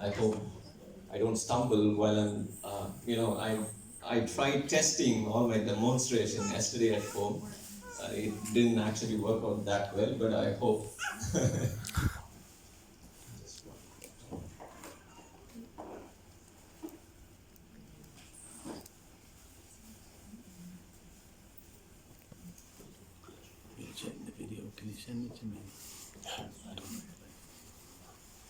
I hope I don't stumble while I'm, I tried testing all my demonstration yesterday at home. It didn't actually work out that well, but I hope. Check the video. Can you send it to me? I don't know.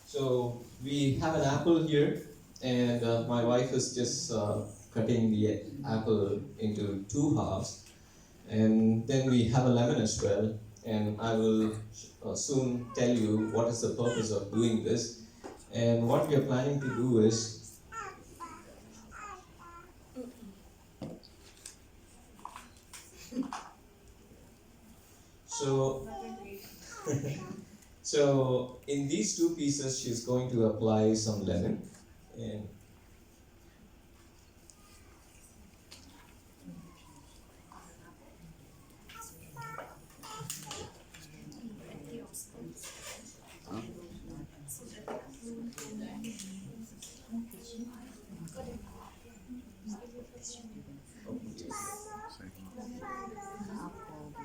So we have an apple here, and my wife is just cutting the apple into two halves, and then we have a lemon as well. And I will soon tell you what is the purpose of doing this. And what we are planning to do is, so so in these two pieces, she's going to apply some lemon, and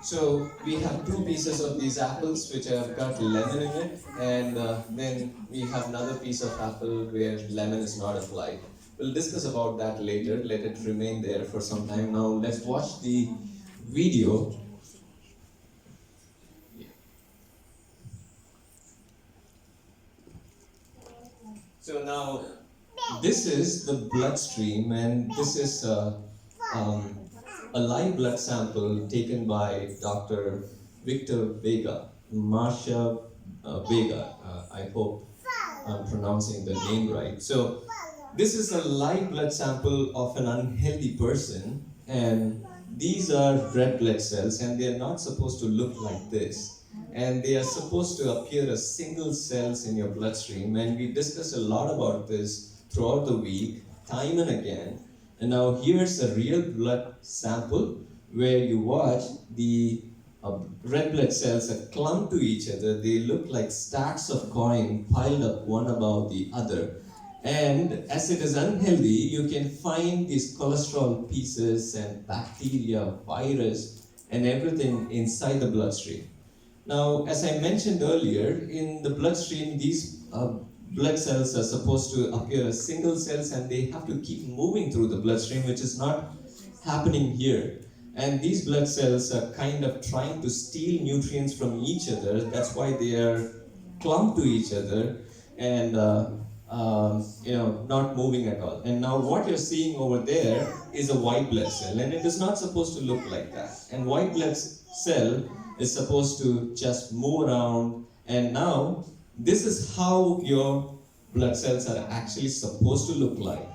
so we have two pieces of these apples which have got lemon in it, and then we have another piece of apple where lemon is not applied. We'll discuss about that later. Let it remain there for some time. Now let's watch the video. So now this is the bloodstream, and this is um, a live blood sample taken by Dr. Victor Vega, Marcia Vega. I hope I'm pronouncing the name right. So this is a live blood sample of an unhealthy person, and these are red blood cells, and they are not supposed to look like this. And they are supposed to appear as single cells in your bloodstream. And we discussed a lot about this throughout the week, time and again. And now here's a real blood sample where you watch the red blood cells are clumped to each other. They look like stacks of coin piled up one above the other. And as it is unhealthy, you can find these cholesterol pieces and bacteria, virus, and everything inside the bloodstream. Now, as I mentioned earlier, in the bloodstream, these blood cells are supposed to appear as single cells, and they have to keep moving through the bloodstream, which is not happening here. And these blood cells are kind of trying to steal nutrients from each other. That's why they are clumped to each other and not moving at all. And now what you're seeing over there is a white blood cell, and it is not supposed to look like that. And white blood cell is supposed to just move around, and now this is how your blood cells are actually supposed to look like.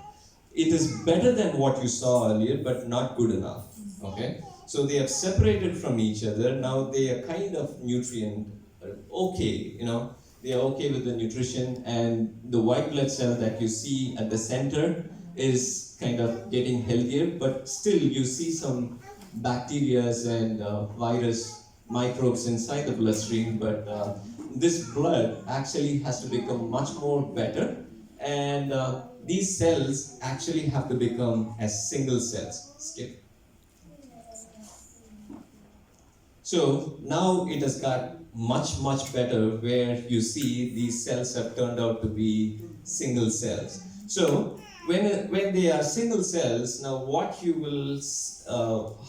It is better than what you saw earlier, but not good enough. Okay, so they have separated from each other. Now they are kind of nutrient okay, they are okay with the nutrition, and the white blood cell that you see at the center is kind of getting healthier, but still you see some bacteria and virus microbes inside the bloodstream. But this blood actually has to become much more better, and these cells actually have to become as single cells. Skip. So now it has got much better, where you see these cells have turned out to be single cells. So when they are single cells, now what you will,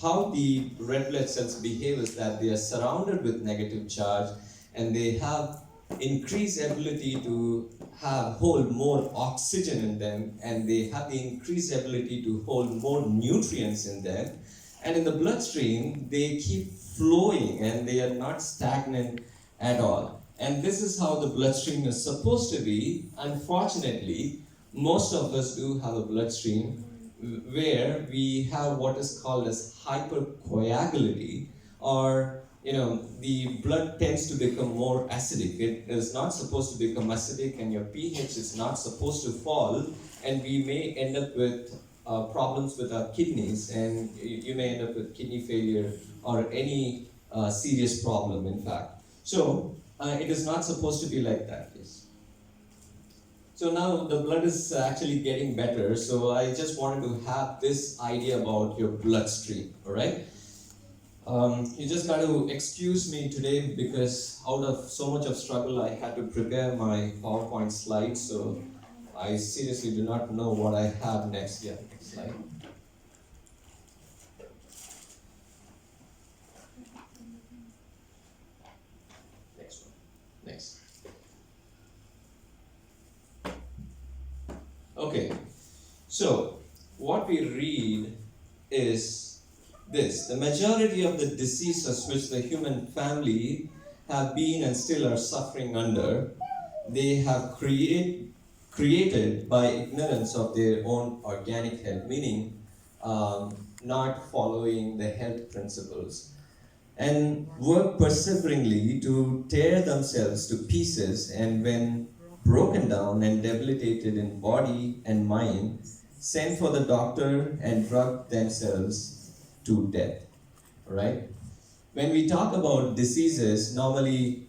how the red blood cells behave is that they are surrounded with negative charge, and they have increased ability to hold more oxygen in them, and they have the increased ability to hold more nutrients in them. And in the bloodstream, they keep flowing, and they are not stagnant at all. And this is how the bloodstream is supposed to be. Unfortunately, most of us do have a bloodstream where we have what is called as hypercoagulability, or the blood tends to become more acidic. It is not supposed to become acidic, and your pH is not supposed to fall, and we may end up with problems with our kidneys, and you may end up with kidney failure or any serious problem, in fact. So it is not supposed to be like that. Yes. So now the blood is actually getting better. So I just wanted to have this idea about your bloodstream, all right? You just got to excuse me today because out of so much of struggle, I had to prepare my PowerPoint slides. So I seriously do not know what I have next. Yeah, next slide. Next one. Next. Okay. So what we read is this: the majority of the diseases which the human family have been and still are suffering under, they have created by ignorance of their own organic health, meaning not following the health principles, and work perseveringly to tear themselves to pieces, and when broken down and debilitated in body and mind, send for the doctor and drug themselves to death. Right? When we talk about diseases, normally,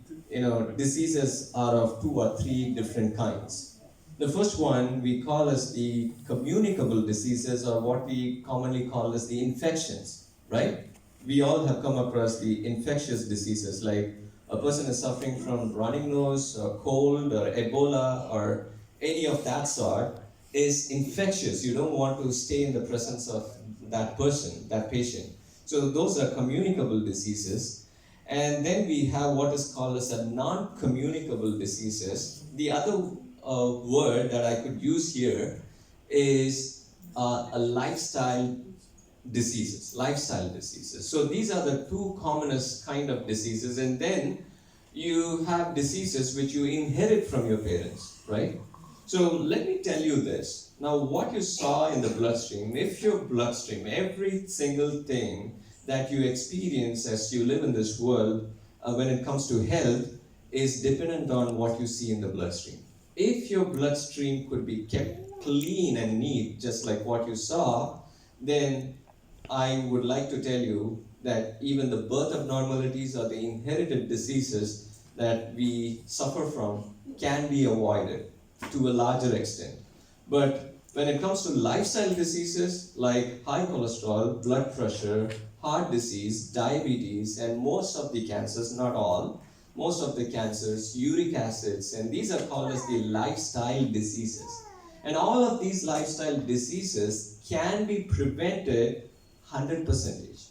diseases are of two or three different kinds. The first one we call as the communicable diseases, or what we commonly call as the infections, right? We all have come across the infectious diseases, like a person is suffering from running nose or cold or Ebola or any of that sort is infectious. You don't want to stay in the presence of that person, that patient. So those are communicable diseases. And then we have what is called as a non-communicable diseases. The other word that I could use here is a lifestyle diseases, lifestyle diseases. So these are the two commonest kind of diseases. And then you have diseases which you inherit from your parents, right? So let me tell you this. Now what you saw in the bloodstream, if your bloodstream, every single thing that you experience as you live in this world, when it comes to health, is dependent on what you see in the bloodstream. If your bloodstream could be kept clean and neat, just like what you saw, then I would like to tell you that even the birth abnormalities or the inherited diseases that we suffer from can be avoided to a larger extent. But when it comes to lifestyle diseases like high cholesterol, blood pressure, heart disease, diabetes, and most of the cancers, not all, most of the cancers, uric acids, and these are called as the lifestyle diseases. And all of these lifestyle diseases can be prevented 100%.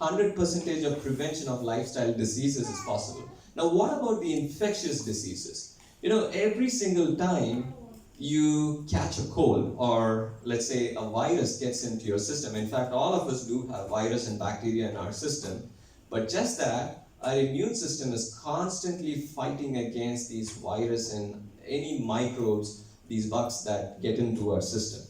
100% of prevention of lifestyle diseases is possible. Now, what about the infectious diseases? Every single time you catch a cold, or let's say a virus gets into your system, in fact, all of us do have virus and bacteria in our system, but just that our immune system is constantly fighting against these viruses and any microbes, these bugs that get into our system.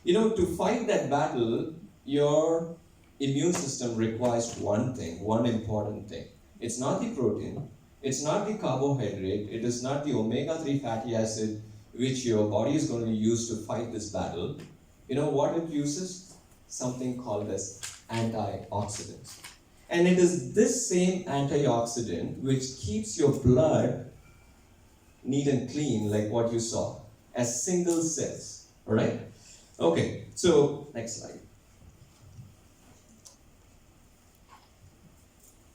To fight that battle, your immune system requires one thing, one important thing. It's not the protein, it's not the carbohydrate, it is not the omega-3 fatty acid which your body is going to use to fight this battle. You know what it uses? Something called as antioxidants. And it is this same antioxidant which keeps your blood neat and clean, like what you saw, as single cells. Alright? Okay, so next slide.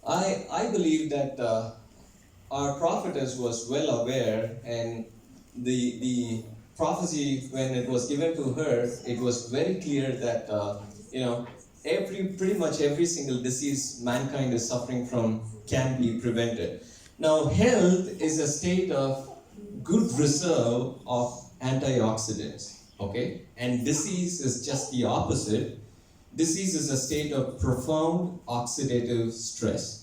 I believe that our prophetess was well aware, and the prophecy, when it was given to her, it was very clear that pretty much every single disease mankind is suffering from can be prevented. Now, health is a state of good reserve of antioxidants, okay? And disease is just the opposite. Disease is a state of profound oxidative stress.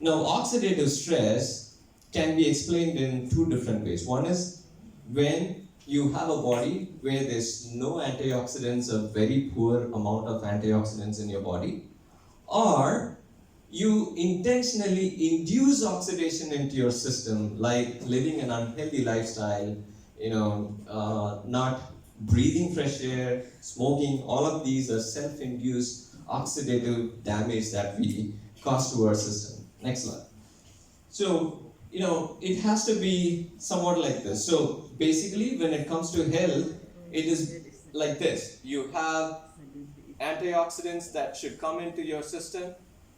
Now, oxidative stress can be explained in two different ways. One is when you have a body where there's no antioxidants, a very poor amount of antioxidants in your body, or you intentionally induce oxidation into your system, like living an unhealthy lifestyle, not breathing fresh air, smoking. All of these are self-induced oxidative damage that we cause to our system. Next slide. So it has to be somewhat like this. So basically, when it comes to health, it is like this. You have antioxidants that should come into your system,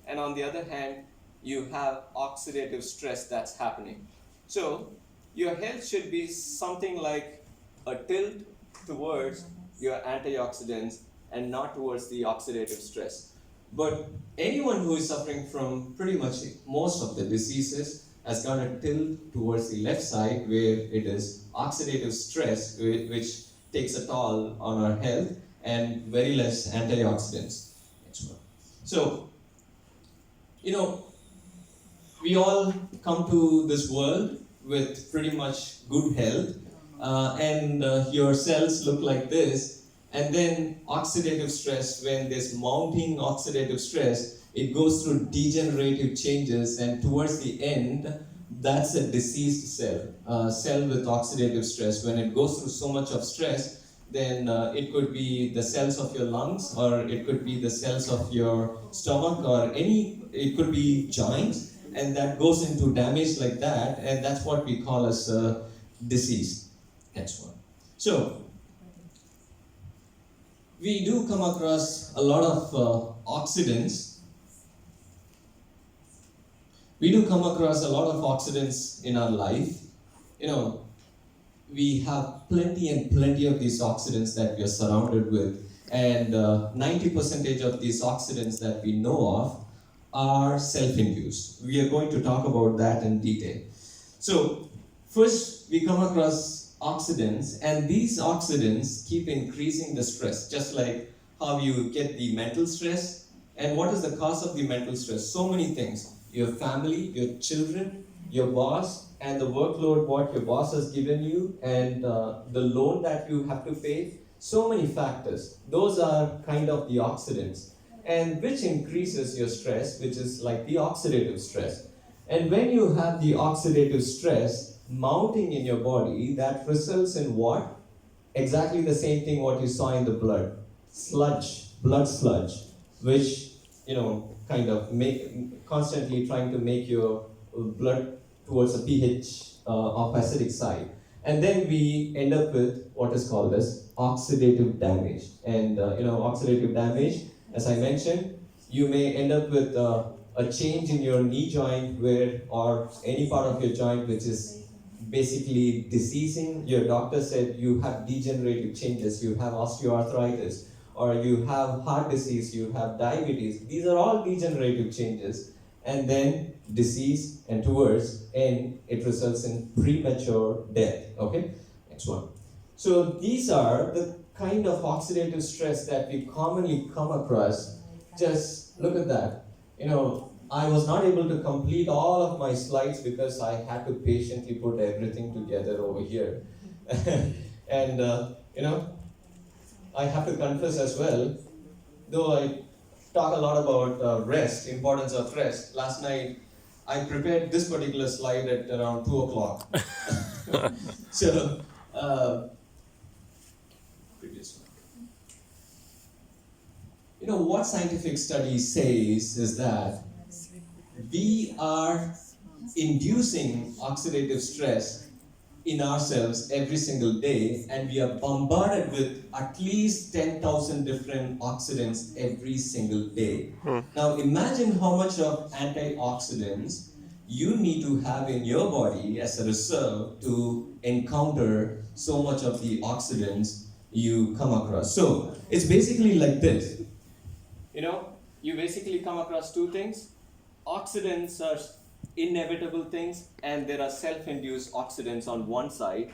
and on the other hand, you have oxidative stress that's happening. So your health should be something like a tilt towards your antioxidants and not towards the oxidative stress. But anyone who is suffering from pretty much most of the diseases has got a tilt towards the left side where it is oxidative stress which takes a toll on our health and very less antioxidants. So, we all come to this world with pretty much good health, and your cells look like this. And then oxidative stress, when there's mounting oxidative stress, it goes through degenerative changes, and towards the end, that's a diseased cell with oxidative stress. When it goes through so much of stress, then it could be the cells of your lungs, or it could be the cells of your stomach, or it could be joints, and that goes into damage like that, and that's what we call as disease. That's one. So, we do come across a lot of oxidants. We do come across a lot of oxidants in our life. We have plenty and plenty of these oxidants that we are surrounded with, and 90% of these oxidants that we know of are self-induced. We are going to talk about that in detail. So first we come across oxidants, and these oxidants keep increasing the stress, just like how you get the mental stress. And what is the cause of the mental stress? So many things. Your family, your children, your boss, and the workload what your boss has given you, and the loan that you have to pay. So many factors. Those are kind of the oxidants, and which increases your stress, which is like the oxidative stress. And when you have the oxidative stress mounting in your body, that results in what? Exactly the same thing what you saw in the blood. Blood sludge, which, kind of constantly trying to make your blood towards a pH of acidic side. And then we end up with what is called as oxidative damage. And, oxidative damage, as I mentioned, you may end up with a change in your knee joint or any part of your joint which is basically diseasing. Your doctor said you have degenerative changes, you have osteoarthritis, or you have heart disease, you have diabetes. These are all degenerative changes. And then disease, and towards end, it results in premature death. Okay? Next one. So these are the kind of oxidative stress that we commonly come across. Just look at that. I was not able to complete all of my slides because I had to patiently put everything together over here. And, I have to confess as well, though I talk a lot about rest, importance of rest. Last night, I prepared this particular slide at around 2 o'clock. So, previous one. What scientific study says is that we are inducing oxidative stress in ourselves every single day, and we are bombarded with at least 10,000 different oxidants every single day. Now imagine how much of antioxidants you need to have in your body as a reserve to encounter so much of the oxidants you come across. So it's basically like this. You basically come across two things. Oxidants are inevitable things, and there are self-induced oxidants on one side,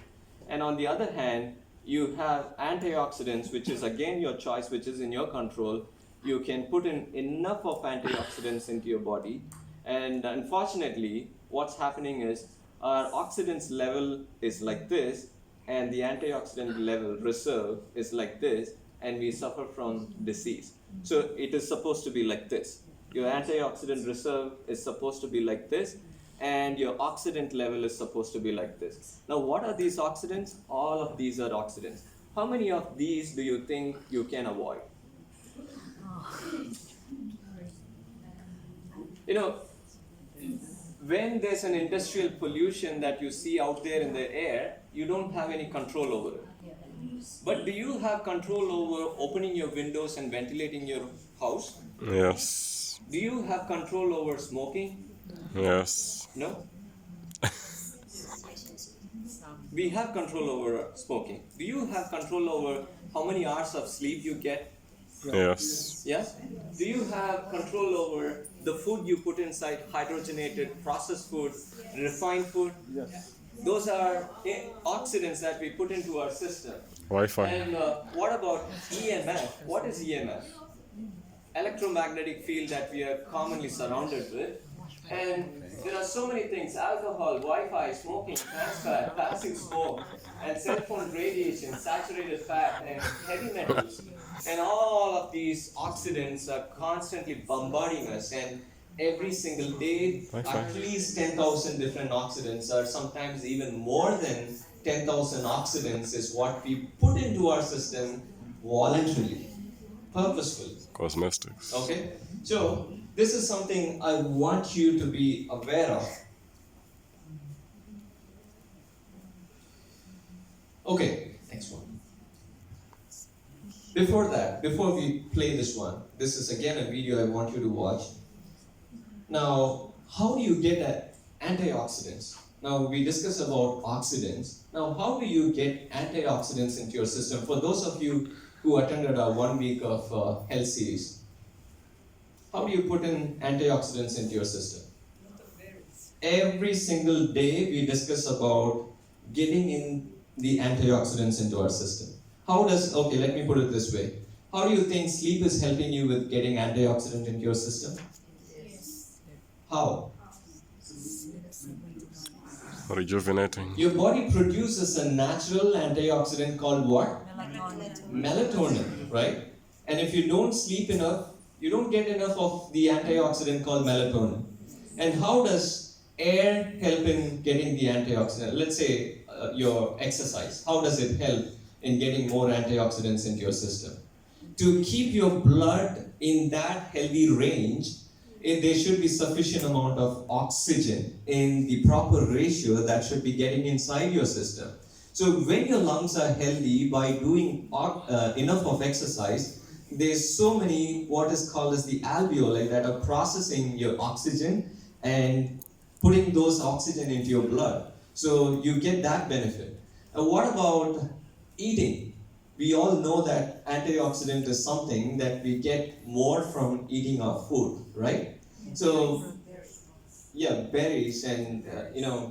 and on the other hand you have antioxidants, which is again your choice, which is in your control. You can put in enough of antioxidants into your body, and unfortunately what's happening is our oxidants level is like this, and the antioxidant level reserve is like this, and we suffer from disease. So it is supposed to be like this. Your antioxidant reserve is supposed to be like this, and your oxidant level is supposed to be like this. Now, what are these oxidants? All of these are oxidants. How many of these do you think you can avoid? when there's an industrial pollution that you see out there in the air, you don't have any control over it. But do you have control over opening your windows and ventilating your house? Yes. Do you have control over smoking? Yes. No? We have control over smoking. Do you have control over how many hours of sleep you get? Yes. Yes? Do you have control over the food you put inside, hydrogenated, processed food, refined food? Yes. Those are oxidants that we put into our system. Wi-Fi. And what about EMF? What is EMF? Electromagnetic field that we are commonly surrounded with. And there are so many things: alcohol, Wi-Fi, smoking, trans fat, passive smoke, and cell phone radiation, saturated fat, and heavy metals. And all of these oxidants are constantly bombarding us. And every single day, at least 10,000 different oxidants, or sometimes even more than 10,000 oxidants, is what we put into our system voluntarily, purposefully. Cosmetics. Okay? So, this is something I want you to be aware of. Okay, next one. Before we play this one, this is again a video I want you to watch. Now, how do you get antioxidants? Now, we discussed about oxidants. Now, how do you get antioxidants into your system? For those of you who attended our 1 week of health series, how do you put in antioxidants into your system? Every single day we discuss about getting in the antioxidants into our system. Okay, let me put it this way. How do you think sleep is helping you with getting antioxidant into your system? How? Rejuvenating. Your body produces a natural antioxidant called what? Melatonin, right? And if you don't sleep enough, you don't get enough of the antioxidant called melatonin. And how does air help in getting the antioxidant? Let's say your exercise. How does it help in getting more antioxidants into your system? To keep your blood in that healthy range, there should be sufficient amount of oxygen in the proper ratio that should be getting inside your system. So when your lungs are healthy by doing enough of exercise, there's so many what is called as the alveoli that are processing your oxygen and putting those oxygen into your blood. So you get that benefit. What about eating? We all know that antioxidant is something that we get more from eating our food, right? So, yeah, berries and,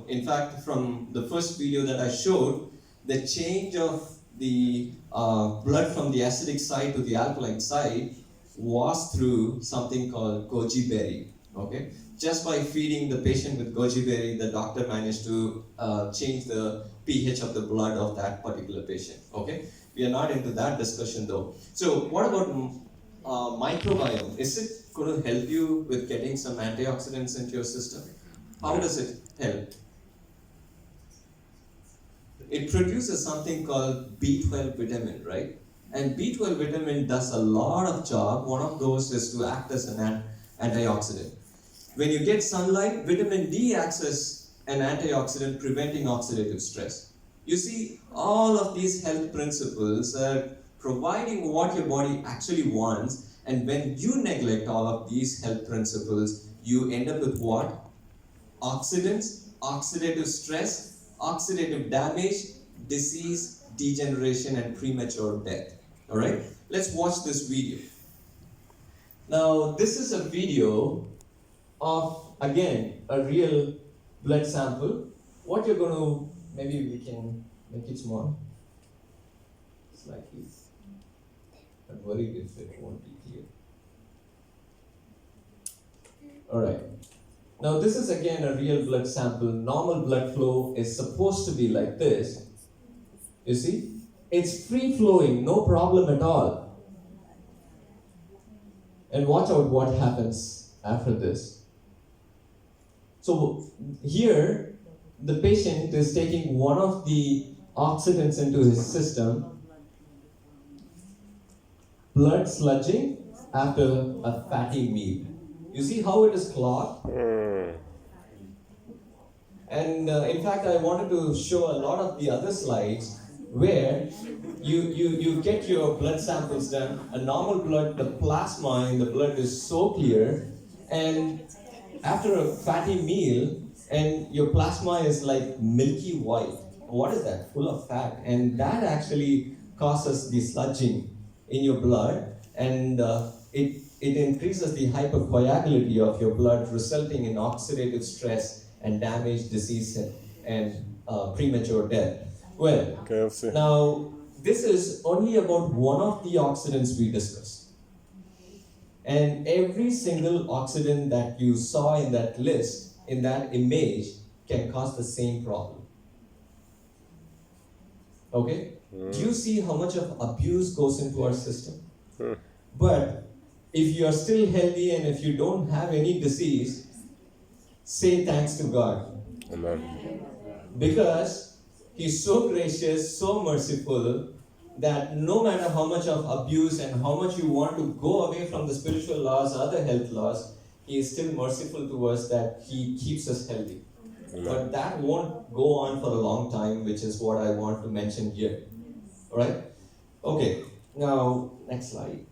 in fact, from the first video that I showed, the change of the blood from the acidic side to the alkaline side was through something called goji berry, okay? Just by feeding the patient with goji berry, the doctor managed to change the pH of the blood of that particular patient, okay? We are not into that discussion though. So what about microbiome? Is it going to help you with getting some antioxidants into your system? How does it help? It produces something called B12 vitamin, right? And B12 vitamin does a lot of job. One of those is to act as an antioxidant. When you get sunlight, vitamin D acts as an antioxidant, preventing oxidative stress. You see, all of these health principles are providing what your body actually wants, and when you neglect all of these health principles, you end up with what? Oxidants, oxidative stress, oxidative damage, disease, degeneration, and premature death. Alright? Let's watch this video. Now, this is a video of, again, a real blood sample. What you're going to, maybe we can make it small. Slightly. I'm worried if it won't be clear. Alright. Now this is again a real blood sample. Normal blood flow is supposed to be like this. You see? It's free flowing, no problem at all. And watch out what happens after this. So here, the patient is taking one of the oxidants into his system, blood sludging after a fatty meal. You see how it is clogged? And in fact, I wanted to show a lot of the other slides where you get your blood samples done. A normal blood, the plasma in the blood is so clear, and after a fatty meal, and your plasma is like milky white. What is that? Full of fat, and that actually causes the sludging in your blood, and it increases the hypercoagulability of your blood, resulting in oxidative stress and damage, disease, and premature death. Well, KFC. now this is only about one of the oxidants we discussed. And every single oxidant that you saw in that list, in that image, can cause the same problem. Okay? Do you see how much of abuse goes into our system? But if you are still healthy and if you don't have any disease, say thanks to God. Amen. Because He's so gracious, so merciful, that no matter how much of abuse and how much you want to go away from the spiritual laws, other health laws, He is still merciful to us that He keeps us healthy. But that won't go on for a long time, which is what I want to mention here. Alright? Okay, now next slide.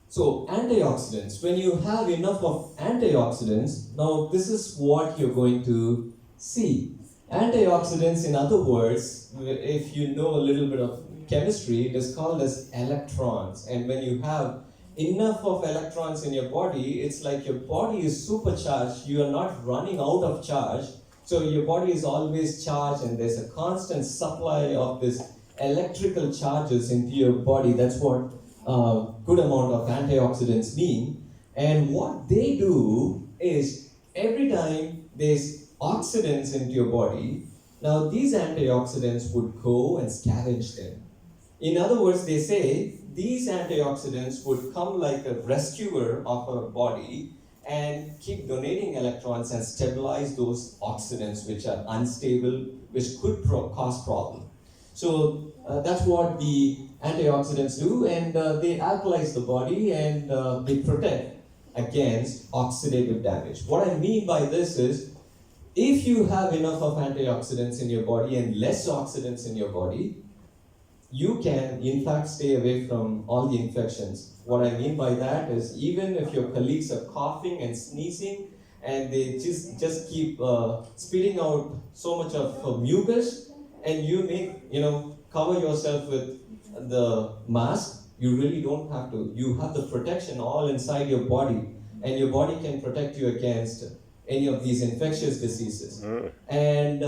So, antioxidants. When you have enough of antioxidants, now this is what you're going to see. Antioxidants, in other words, if you know a little bit of chemistry, it is called as electrons. And when you have enough of electrons in your body, it's like your body is supercharged. You are not running out of charge. So your body is always charged, and there's a constant supply of this electrical charges into your body. That's what good amount of antioxidants mean. And what they do is every time there's oxidants into your body, now these antioxidants would go and scavenge them. In other words, they say these antioxidants would come like a rescuer of our body and keep donating electrons and stabilize those oxidants which are unstable, which could cause problem. So that's what the antioxidants do, and they alkalize the body, and they protect against oxidative damage. What I mean by this is, if you have enough of antioxidants in your body and less oxidants in your body, you can in fact stay away from all the infections. What I mean by that is, even if your colleagues are coughing and sneezing and they just keep spitting out so much of mucus, and you cover yourself with the mask, you really don't have to. You have the protection all inside your body, and your body can protect you against any of these infectious diseases. And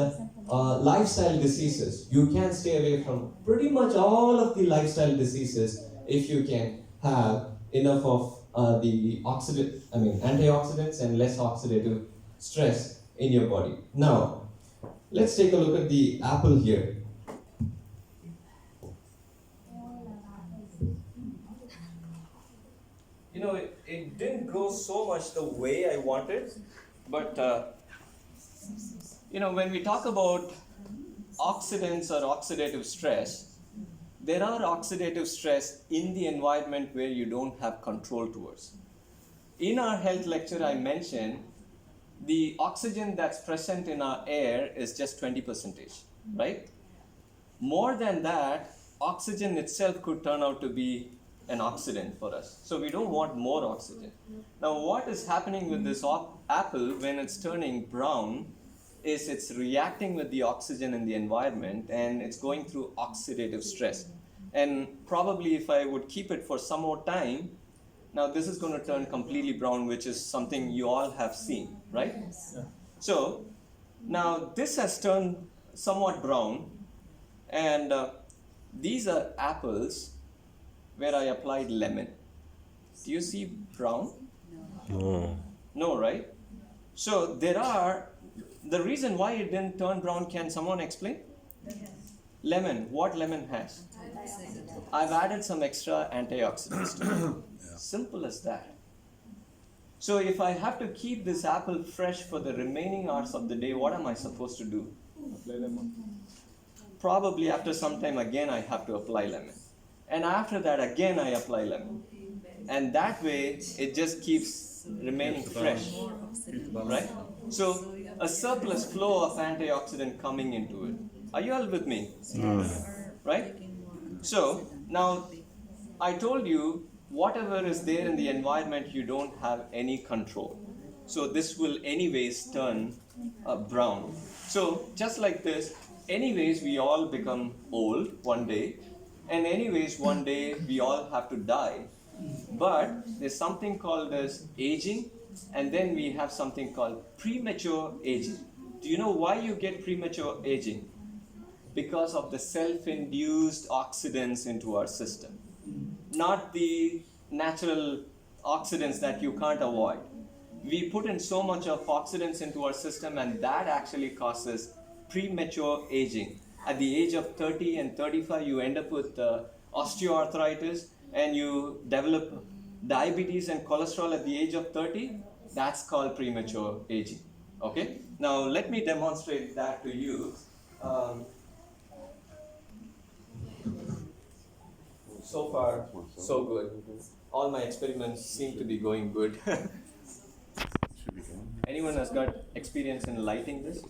lifestyle diseases, you can stay away from pretty much all of the lifestyle diseases if you can have enough of the antioxidants and less oxidative stress in your body. Now, let's take a look at the apple here. It didn't grow so much the way I wanted, but when we talk about oxidants or oxidative stress, there are oxidative stress in the environment where you don't have control towards. In our health lecture, I mentioned the oxygen that's present in our air is just 20%, right? More than that, oxygen itself could turn out to be an oxidant for us. So we don't want more oxygen. Now, what is happening with this apple when it's turning brown is it's reacting with the oxygen in the environment, and it's going through oxidative stress. And probably if I would keep it for some more time, now this is going to turn completely brown, which is something you all have seen, right? Yes. Yeah. So now this has turned somewhat brown, and these are apples where I applied lemon. Do you see brown? No. No, right? So the reason why it didn't turn brown, can someone explain? Lemon, what lemon has? I've added some extra antioxidants to it. Simple as that. So if I have to keep this apple fresh for the remaining hours of the day, what am I supposed to do? Apply lemon. Probably after some time again I have to apply lemon. And after that again I apply lemon. And that way it just keeps remaining fresh. Right? So a surplus flow of antioxidant coming into it. Are you all with me? Right? So now I told you whatever is there in the environment you don't have any control. So this will anyways turn brown. So just like this, anyways we all become old one day, and anyways one day we all have to die. But there's something called as aging, and then we have something called premature aging. Do you know why you get premature aging? Because of the self-induced oxidants into our system, not the natural oxidants that you can't avoid. We put in so much of oxidants into our system, and that actually causes premature aging. At the age of 30 and 35, you end up with osteoarthritis, and you develop diabetes and cholesterol at the age of 30. That's called premature aging. Okay? Now, let me demonstrate that to you. So far, so good. All my experiments seem to be going good. Anyone has got experience in lighting this?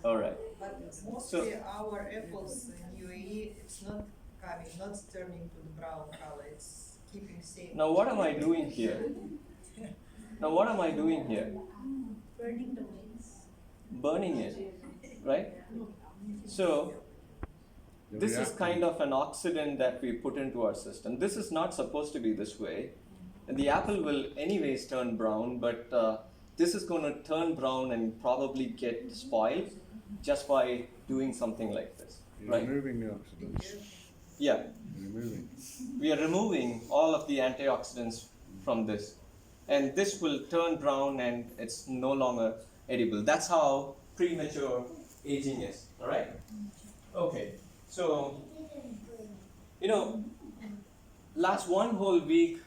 All right. But mostly our apples in UAE, it's not coming, not turning to the brown color. It's keeping same. Now, what am I doing here? Now, what am I doing here? Burning the wings. Burning it, right? So, this is kind of an oxidant that we put into our system. This is not supposed to be this way. And the apple will anyways turn brown, but this is going to turn brown and probably get spoiled just by doing something like this. You're Right? removing the oxidants. Yeah. Removing. We are removing all of the antioxidants from this. And this will turn brown and it's no longer edible. That's how premature aging is. All right? Okay. So, last one whole week,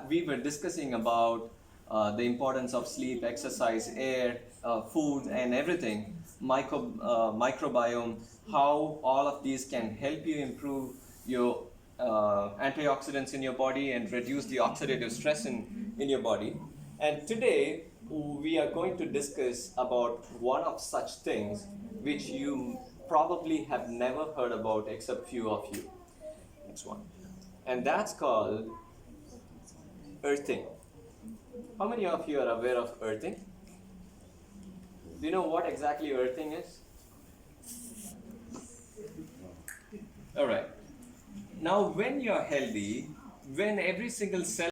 we were discussing about the importance of sleep, exercise, air, food, and everything, microbiome, how all of these can help you improve your antioxidants in your body and reduce the oxidative stress in your body. And today, we are going to discuss about one of such things which you probably have never heard about except few of you. Next one. And that's called earthing. How many of you are aware of earthing? Do you know what exactly earthing is? All right. Now, when you're healthy, when every single cell